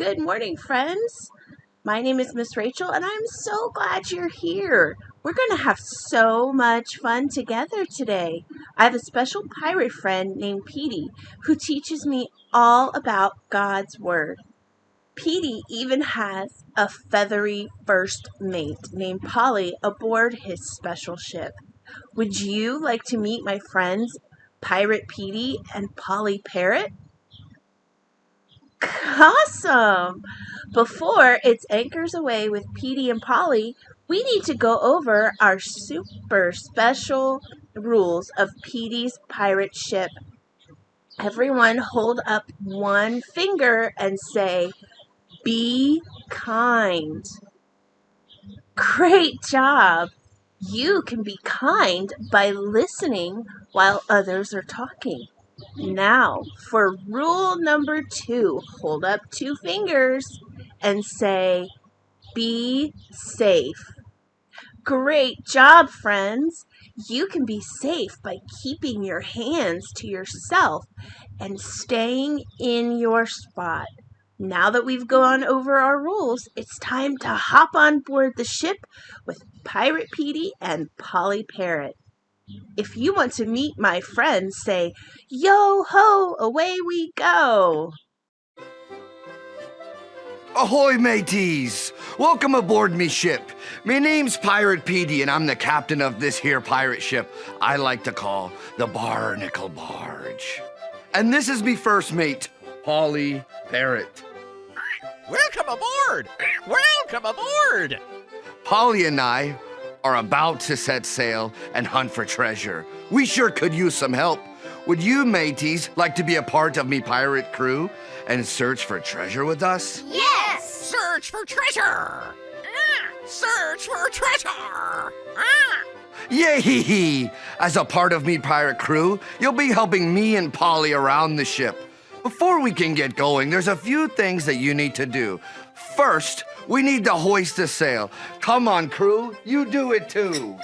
Good morning, friends. My name is Miss Rachel, and I'm so glad you're here. We're going to have so much fun together today. I have a special pirate friend named Petey who teaches me all about God's Word. Petey even has a feathery first mate named Polly aboard his special ship. Would you like to meet my friends, Pirate Petey and Polly Parrot? Awesome! Before it anchors away with Petey and Polly, we need to go over our super special rules of Petey's pirate ship. Everyone hold up one finger and say, "Be kind." Great job! You can be kind by listening while others are talking. Now, for rule number 2, hold up 2 fingers and say, "Be safe." Great job, friends! You can be safe by keeping your hands to yourself and staying in your spot. Now that we've gone over our rules, it's time to hop on board the ship with Pirate Petey and Polly Parrot. If you want to meet my friends, say, "Yo-ho, away we go." Ahoy, mateys! Welcome aboard me ship. Me name's Pirate Petey, and I'm the captain of this here pirate ship I like to call the Barnacle Barge. And this is me first mate, Polly Parrot. Welcome aboard! Welcome aboard! Polly and I are about to set sail and hunt for treasure. We sure could use some help. Would you, mateys, like to be a part of me pirate crew and search for treasure with us? Yes! Search for treasure! Search for treasure! Yay! As a part of me pirate crew, you'll be helping me and Polly around the ship. Before we can get going, there's a few things that you need to do. First, we need to hoist the sail. Come on, crew, you do it too.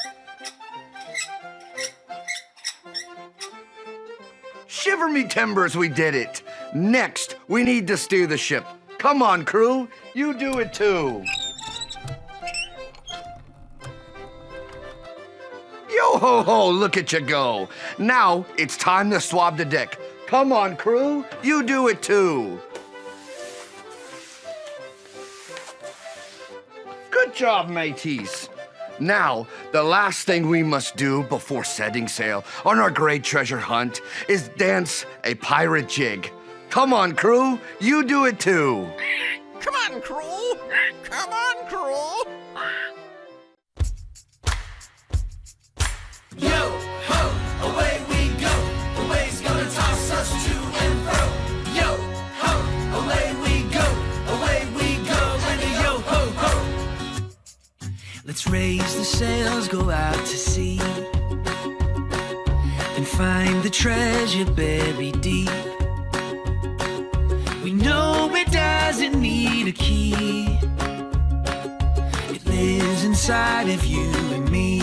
Shiver me timbers, we did it. Next, we need to steer the ship. Come on, crew, you do it too. Yo-ho-ho, look at you go. Now, it's time to swab the deck. Come on, crew, you do it too. Good job, mateys. Now, the last thing we must do before setting sail on our great treasure hunt is dance a pirate jig. Come on, crew, you do it too. Come on, crew! Come on, crew! Yo-ho, away we go. The waves gonna toss us to and fro. Yo-ho, away we go, and a yo-ho-ho. Let's raise the sails, go out to sea, and find the treasure buried deep. We know it doesn't need a key. It lives inside of you and me.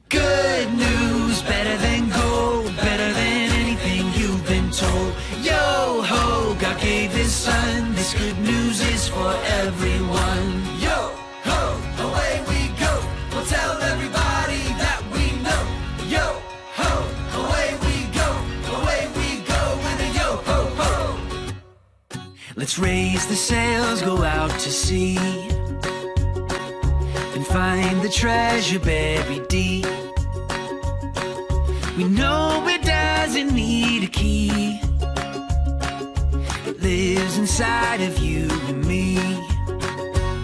Good news, better than gold, better than anything you've been told. Yo-ho, God gave His Son, this good news is for everyone. Yo-ho, away we go. We'll tell everybody that we know. Yo-ho, away we go, and a yo-ho-ho. Let's raise the sails, go out to sea, and find the treasure buried deep. We know it doesn't need a key. It lives inside of you and me.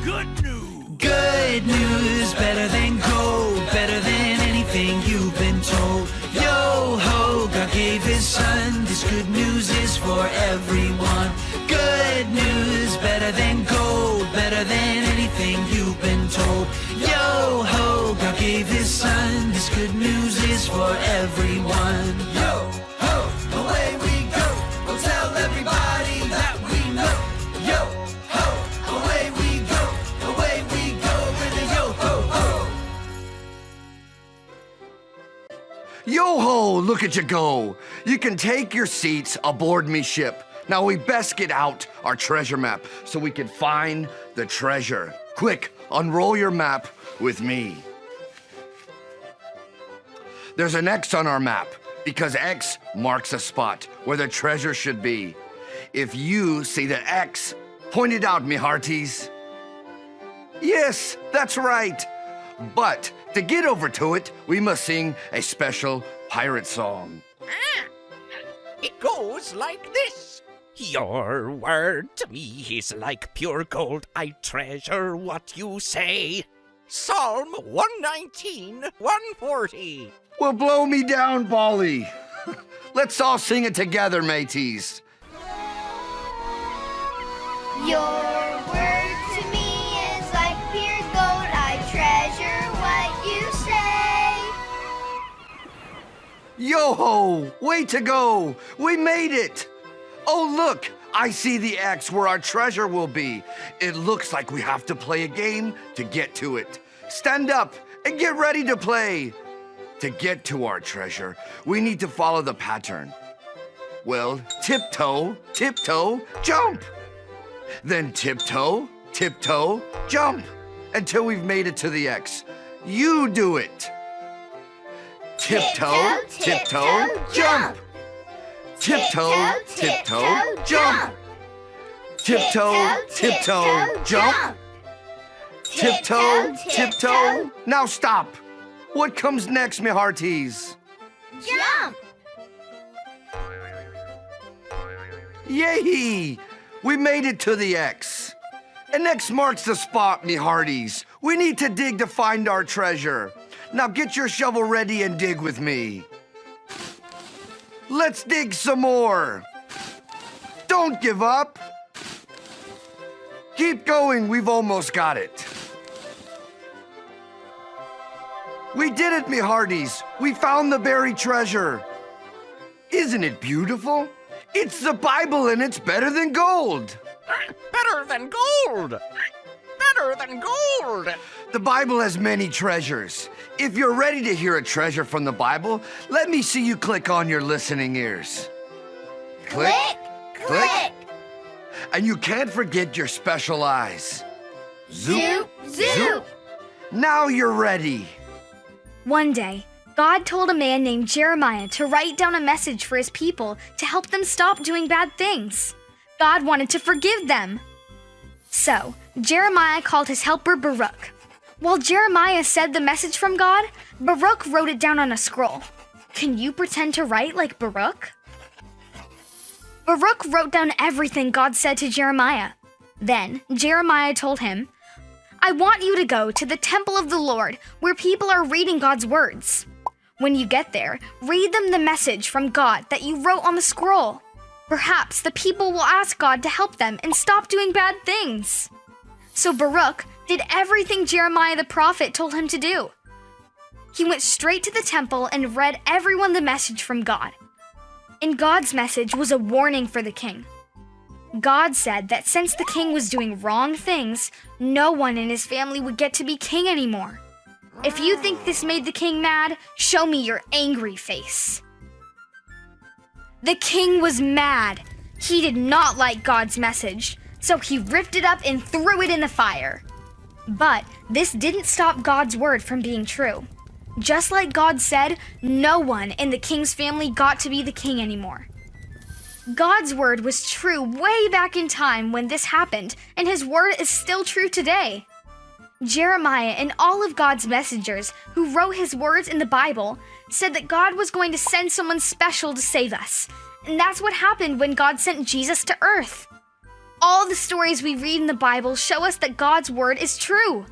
Good news! Good news, better than gold, better than anything you've been told. Yo-ho, God gave His Son, this good news is for everyone. Good news, better than gold, better than anything you've been told. Yo-ho, God gave His Son, this good news is for everyone. Yo-ho, away we go. We'll tell everybody that we know. Yo-ho, away we go, and a yo-ho-ho. Yo-ho, look at you go. You can take your seats aboard me ship. Now we best get out our treasure map so we can find the treasure. Quick, unroll your map with me. There's an X on our map because X marks a spot where the treasure should be. If you see the X, point it out, me hearties. Yes, that's right. But to get over to it, we must sing a special pirate song. It goes like this. Your word to me is like pure gold. I treasure what you say. Psalm 119, 140. Well, blow me down, Bolly. Let's all sing it together, mateys. Your word to me is like pure gold. I treasure what you say. Yo-ho! Way to go! We made it! Oh, look! I see the X where our treasure will be. It looks like we have to play a game to get to it. Stand up and get ready to play. To get to our treasure, we need to follow the pattern. Well, tiptoe, tiptoe, jump! Then tiptoe, tiptoe, jump! Until we've made it to the X. You do it! Tiptoe, tiptoe, jump! Tiptoe, tiptoe, jump! Tiptoe, tiptoe, jump! Tiptoe, tiptoe. Now stop! What comes next, me hearties? Jump! Yay! We made it to the X. And X marks the spot, me hearties. We need to dig to find our treasure. Now get your shovel ready and dig with me. Let's dig some more. Don't give up. Keep going, we've almost got it. We did it, me hearties. We found the buried treasure. Isn't it beautiful? It's the Bible and it's better than gold. Better than gold. Better than gold. The Bible has many treasures. If you're ready to hear a treasure from the Bible, let me see you click on your listening ears. Click, click. And you can't forget your special eyes. Zoop, zoop. Now you're ready. One day, God told a man named Jeremiah to write down a message for his people to help them stop doing bad things. God wanted to forgive them. So, Jeremiah called his helper Baruch. While Jeremiah said the message from God, Baruch wrote it down on a scroll. Can you pretend to write like Baruch? Baruch wrote down everything God said to Jeremiah. Then, Jeremiah told him, I want you to go to the temple of the Lord where people are reading God's words. When you get there, read them the message from God that you wrote on the scroll. Perhaps the people will ask God to help them and stop doing bad things. So Baruch did everything Jeremiah the prophet told him to do. He went straight to the temple and read everyone the message from God. And God's message was a warning for the king. God said that since the king was doing wrong things, no one in his family would get to be king anymore. If you think this made the king mad, show me your angry face. The king was mad. He did not like God's message, so he ripped it up and threw it in the fire. But this didn't stop God's word from being true. Just like God said, no one in the king's family got to be the king anymore. God's word was true way back in time when this happened, and his word is still true today. Jeremiah and all of God's messengers who wrote his words in the Bible said that God was going to send someone special to save us. And that's what happened when God sent Jesus to earth. All the stories we read in the Bible show us that God's word is true.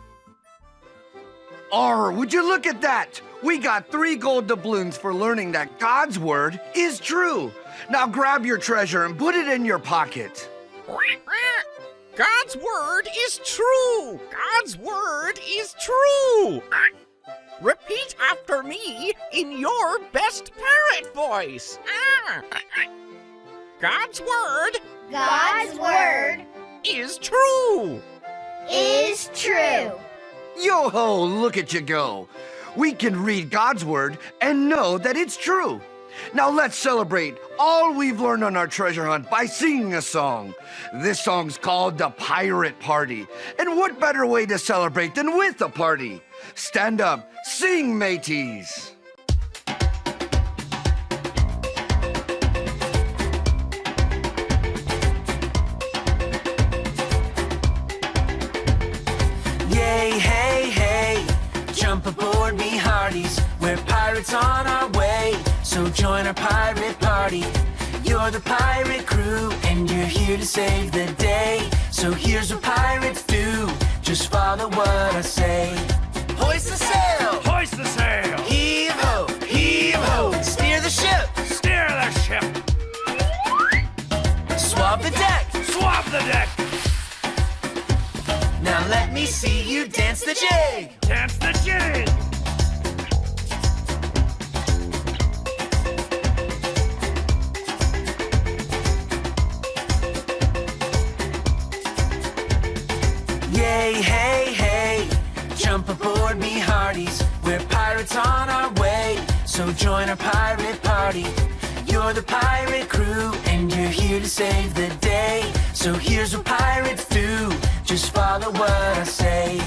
Would you look at that? We got 3 gold doubloons for learning that God's word is true. Now grab your treasure and put it in your pocket. God's word is true. God's word is true. Repeat after me in your best parrot voice. God's word God's word is true. is true. Yo-ho, look at you go. We can read God's word and know that it's true. Now let's celebrate all we've learned on our treasure hunt by singing a song. This song's called The Pirate Party. And what better way to celebrate than with a party? Stand up, sing, mateys. Yay, hey, hey, jump aboard me hearties. We're pirates on our way, so join our pirate party. You're the pirate crew, and you're here to save the day. So here's what pirates do, just follow what I say. Hoist the sail! Hoist the sail! Heave ho! Heave ho! Steer the ship! Steer the ship! Swab the deck! Swab the deck! Now let me see you dance the jig! Dance the jig! Yay, hey, hey, jump aboard me hearties. We're pirates on our way, so join our pirate party. You're the pirate crew, and you're here to save the day. So here's what pirates do, just follow what I say.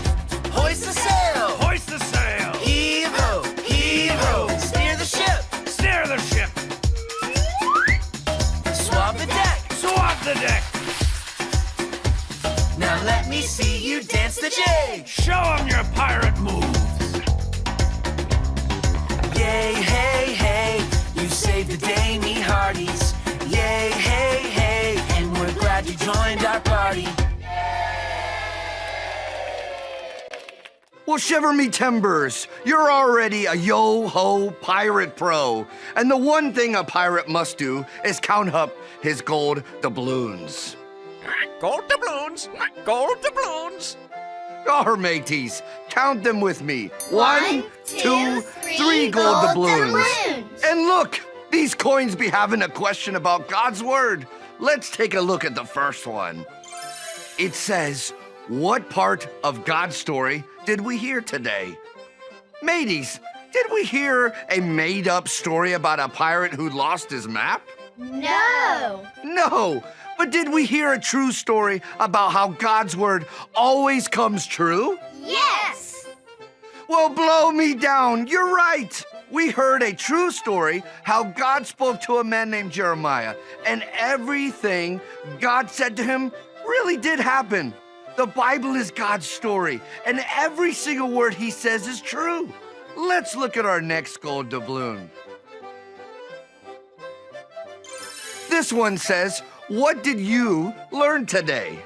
Hoist the sail! Hoist the sail! Heave ho! Heave ho! Steer the ship! Steer the ship! Swab the deck! Swab the deck! Now let me see you dance the jig! Show 'em your pirate moves! Yay, hey, hey, you saved the day, me hearties. Yay, hey, hey, and we're glad you joined our party. Well, shiver me timbers, you're already a yo-ho pirate pro. And the one thing a pirate must do is count up his gold doubloons. Gold doubloons! Gold doubloons! Our mateys, count them with me. 1, 2, 2, 3 gold doubloons. doubloons. And look, these coins be having a question about God's word. Let's take a look at the first one. It says, what part of God's story did we hear today? Mateys, did we hear a made-up story about a pirate who lost his map? No. No, but did we hear a true story about how God's word always comes true? Yes. Well, blow me down. You're right. We heard a true story how God spoke to a man named Jeremiah, and everything God said to him really did happen. The Bible is God's story, and every single word he says is true. Let's look at our next gold doubloon. This one says, what did you learn today?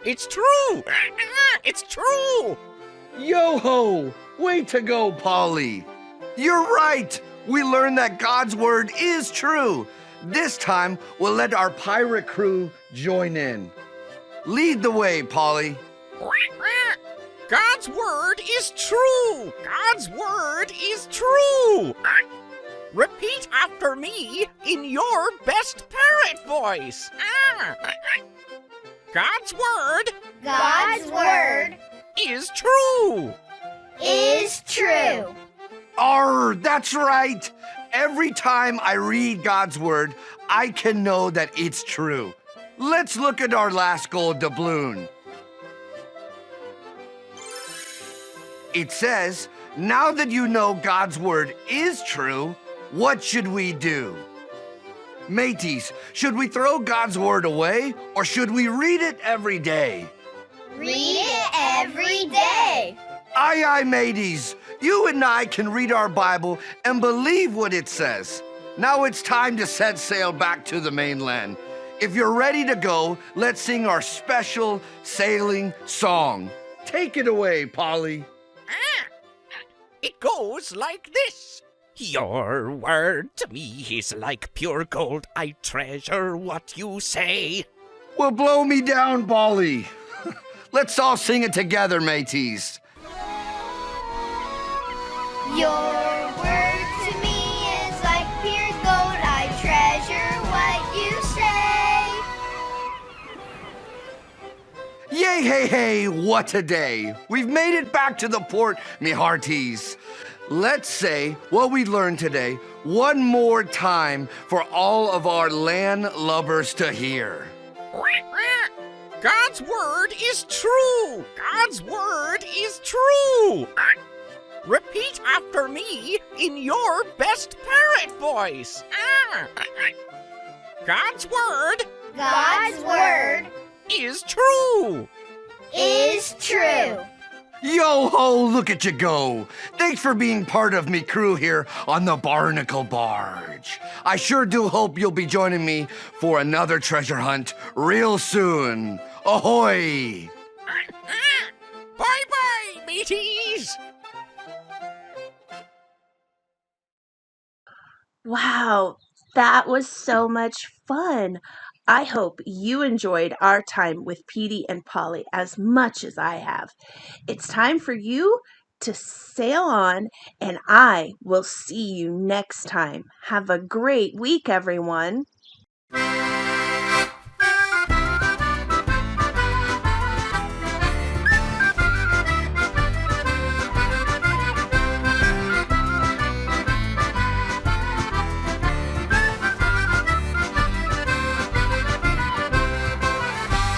It's true! It's true! Yo-ho! Way to go, Polly! You're right! We learned that God's word is true. This time, we'll let our pirate crew join in. Lead the way, Polly. God's word is true! God's word is true! Repeat after me in your best parrot voice. God's word God's word is true! is true. Arr, that's right. Every time I read God's word, I can know that it's true. Let's look at our last gold doubloon. It says, now that you know God's word is true, what should we do? Mateys, should we throw God's word away or should we read it every day? Read it every day. Aye, aye, mateys. You and I can read our Bible and believe what it says. Now it's time to set sail back to the mainland. If you're ready to go, let's sing our special sailing song. Take it away, Polly. It goes like this. Your word to me is like pure gold. I treasure what you say. Well, blow me down, Polly. Let's all sing it together, mateys. Your word to me is like pure gold. I treasure what you say. Yay, hey, hey, what a day. We've made it back to the port, me hearties. Let's say what we learned today one more time for all of our landlubbers to hear. God's word is true! God's word is true! Repeat after me in your best parrot voice. God's word God's word is true! is true. Yo ho, look at you go. Thanks for being part of me crew here on the Barnacle Barge. I sure do hope you'll be joining me for another treasure hunt real soon. Ahoy! Bye-bye, mateys! Wow, that was so much fun. I hope you enjoyed our time with Petey and Polly as much as I have. It's time for you to sail on, and I will see you next time. Have a great week, everyone.